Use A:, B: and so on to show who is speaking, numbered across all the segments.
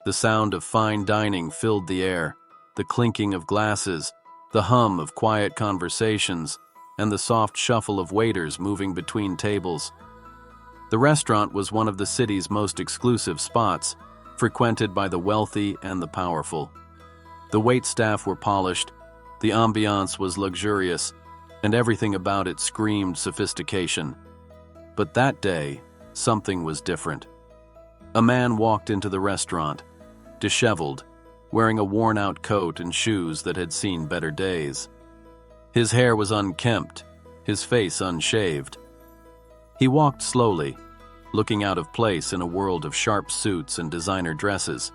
A: The sound of fine dining filled the air, the clinking of glasses, the hum of quiet conversations, and the soft shuffle of waiters moving between tables. The restaurant was one of the city's most exclusive spots, frequented by the wealthy and the powerful. The waitstaff were polished, the ambiance was luxurious, and everything about it screamed sophistication. But that day, something was different. A man walked into the restaurant, disheveled, wearing a worn-out coat and shoes that had seen better days. His hair was unkempt, his face unshaved. He walked slowly, looking out of place in a world of sharp suits and designer dresses.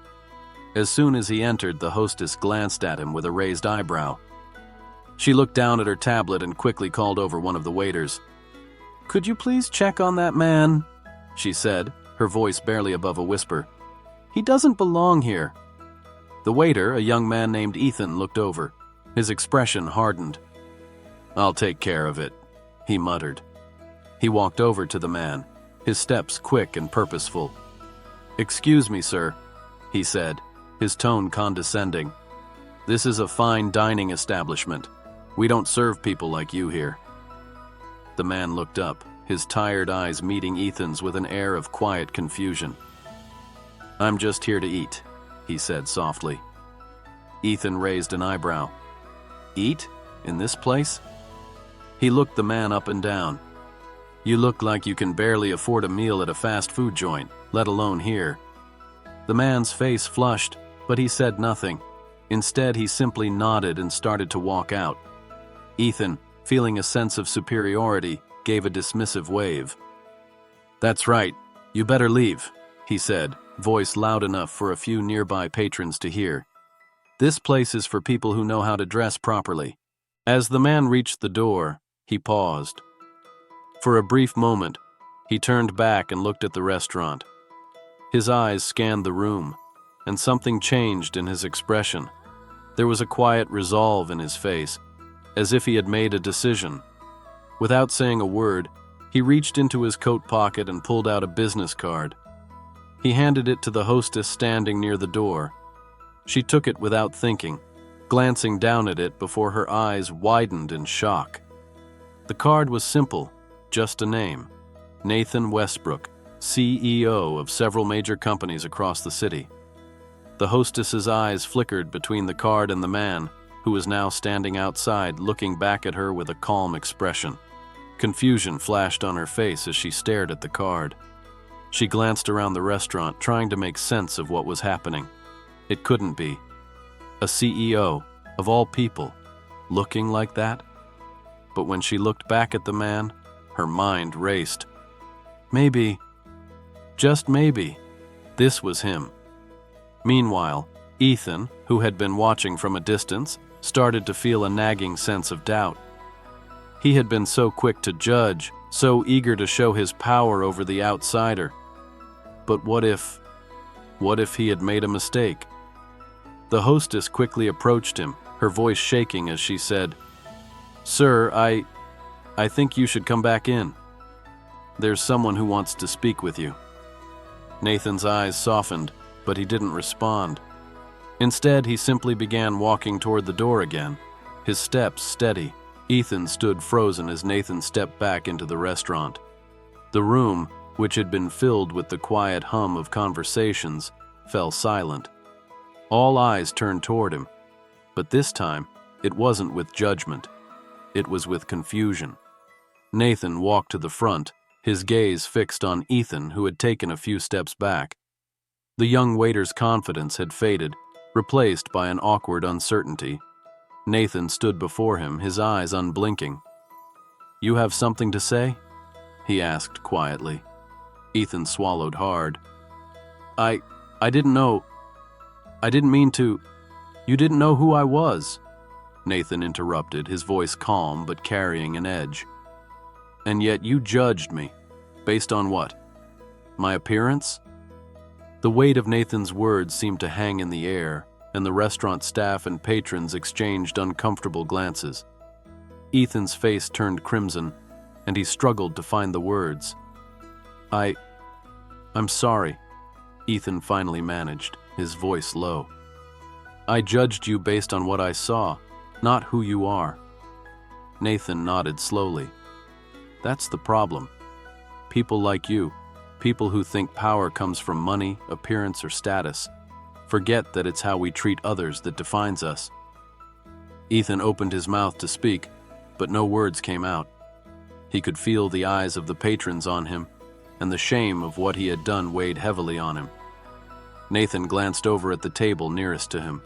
A: As soon as he entered, the hostess glanced at him with a raised eyebrow. She looked down at her tablet and quickly called over one of the waiters. "Could you please check on that man?" she said, her voice barely above a whisper. "He doesn't belong here." The waiter, a young man named Ethan, looked over. His expression hardened. "I'll take care of it," he muttered. He walked over to the man, his steps quick and purposeful. "Excuse me, sir," he said, his tone condescending. "This is a fine dining establishment. We don't serve people like you here." The man looked up, his tired eyes meeting Ethan's with an air of quiet confusion. "I'm just here to eat," he said softly. Ethan raised an eyebrow. "Eat? In this place?" He looked the man up and down. "You look like you can barely afford a meal at a fast food joint, let alone here." The man's face flushed, but he said nothing. Instead, he simply nodded and started to walk out. Ethan, feeling a sense of superiority, gave a dismissive wave. "That's right, you better leave," he said, voice loud enough for a few nearby patrons to hear. "This place is for people who know how to dress properly." As the man reached the door, he paused. For a brief moment, he turned back and looked at the restaurant. His eyes scanned the room, and something changed in his expression. There was a quiet resolve in his face, as if he had made a decision. Without saying a word, he reached into his coat pocket and pulled out a business card. He handed it to the hostess standing near the door. She took it without thinking, glancing down at it before her eyes widened in shock. The card was simple, just a name: Nathan Westbrook, CEO of several major companies across the city. The hostess's eyes flickered between the card and the man, who was now standing outside looking back at her with a calm expression. Confusion flashed on her face as she stared at the card. She glanced around the restaurant, trying to make sense of what was happening. It couldn't be. A CEO, of all people, looking like that? But when she looked back at the man, her mind raced. Maybe, just maybe, this was him. Meanwhile, Ethan, who had been watching from a distance, started to feel a nagging sense of doubt. He had been so quick to judge, so eager to show his power over the outsider. But what if he had made a mistake? The hostess quickly approached him, her voice shaking as she said, "Sir, I think you should come back in. There's someone who wants to speak with you." Nathan's eyes softened, but he didn't respond. Instead, he simply began walking toward the door again, his steps steady. Ethan stood frozen as Nathan stepped back into the restaurant. The room, which had been filled with the quiet hum of conversations, fell silent. All eyes turned toward him, but this time, it wasn't with judgment. It was with confusion. Nathan walked to the front, his gaze fixed on Ethan, who had taken a few steps back. The young waiter's confidence had faded, replaced by an awkward uncertainty. Nathan stood before him, his eyes unblinking. "You have something to say?" he asked quietly. Ethan swallowed hard. I didn't know. I didn't mean to. You didn't know who I was," Nathan interrupted, his voice calm but carrying an edge. "And yet you judged me. Based on what? My appearance?" The weight of Nathan's words seemed to hang in the air, and the restaurant staff and patrons exchanged uncomfortable glances. Ethan's face turned crimson, and he struggled to find the words. I'm sorry," Ethan finally managed. his voice low. "I judged you based on what I saw, not who you are." Nathan nodded slowly. "That's the problem. People like you, people who think power comes from money, appearance, or status, forget that it's how we treat others that defines us." Ethan opened his mouth to speak, but no words came out. He could feel the eyes of the patrons on him, and the shame of what he had done weighed heavily on him. Nathan glanced over at the table nearest to him.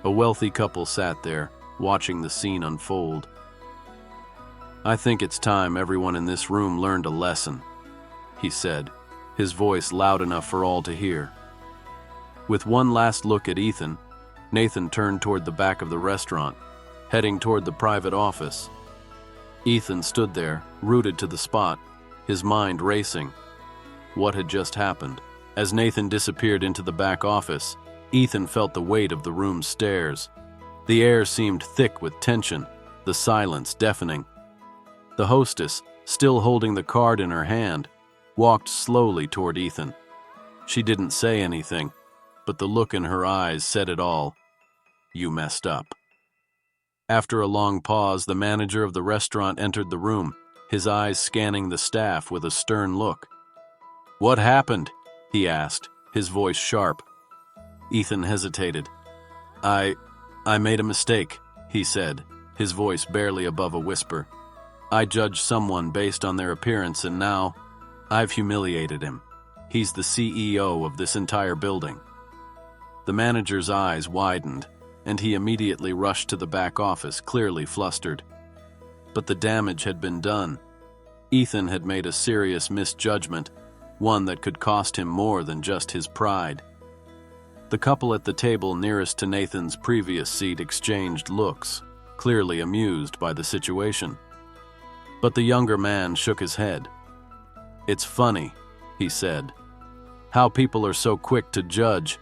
A: A wealthy couple sat there, watching the scene unfold. "I think it's time everyone in this room learned a lesson," he said, his voice loud enough for all to hear. With one last look at Ethan, Nathan turned toward the back of the restaurant, heading toward the private office. Ethan stood there, rooted to the spot, his mind racing. What had just happened? As Nathan disappeared into the back office, Ethan felt the weight of the room's stairs. The air seemed thick with tension, the silence deafening. The hostess, still holding the card in her hand, walked slowly toward Ethan. She didn't say anything, but the look in her eyes said it all. "You messed up." After a long pause, the manager of the restaurant entered the room, his eyes scanning the staff with a stern look. "What happened?" he asked, his voice sharp. Ethan hesitated. I made a mistake," he said, his voice barely above a whisper. "I judged someone based on their appearance, and now I've humiliated him. He's the CEO of this entire building." The manager's eyes widened, and he immediately rushed to the back office, clearly flustered. But the damage had been done. Ethan had made a serious misjudgment, one that could cost him more than just his pride. The couple at the table nearest to Nathan's previous seat exchanged looks, clearly amused by the situation. But the younger man shook his head. "It's funny," he said, "how people are so quick to judge,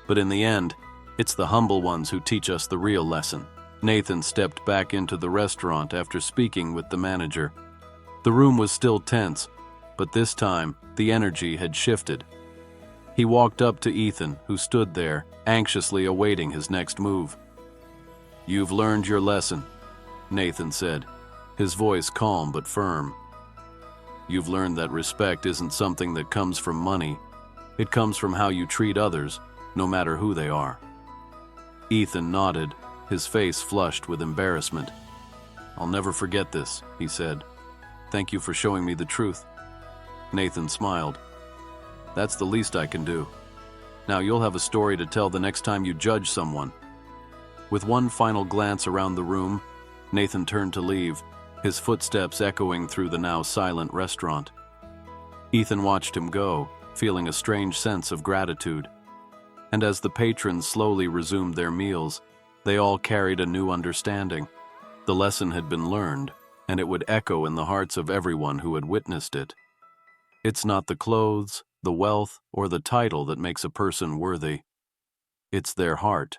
A: but in the end, it's the humble ones who teach us the real lesson." Nathan stepped back into the restaurant after speaking with the manager. The room was still tense, but this time, the energy had shifted. He walked up to Ethan, who stood there, anxiously awaiting his next move. "You've learned your lesson," Nathan said, his voice calm but firm. "You've learned that respect isn't something that comes from money. It comes from how you treat others, no matter who they are." Ethan nodded, his face flushed with embarrassment. "I'll never forget this," he said. "Thank you for showing me the truth." Nathan smiled. "That's the least I can do. Now you'll have a story to tell the next time you judge someone." With one final glance around the room, Nathan turned to leave, his footsteps echoing through the now silent restaurant. Ethan watched him go, feeling a strange sense of gratitude. And as the patrons slowly resumed their meals, they all carried a new understanding. The lesson had been learned, and it would echo in the hearts of everyone who had witnessed it. It's not the clothes, the wealth, or the title that makes a person worthy. It's their heart.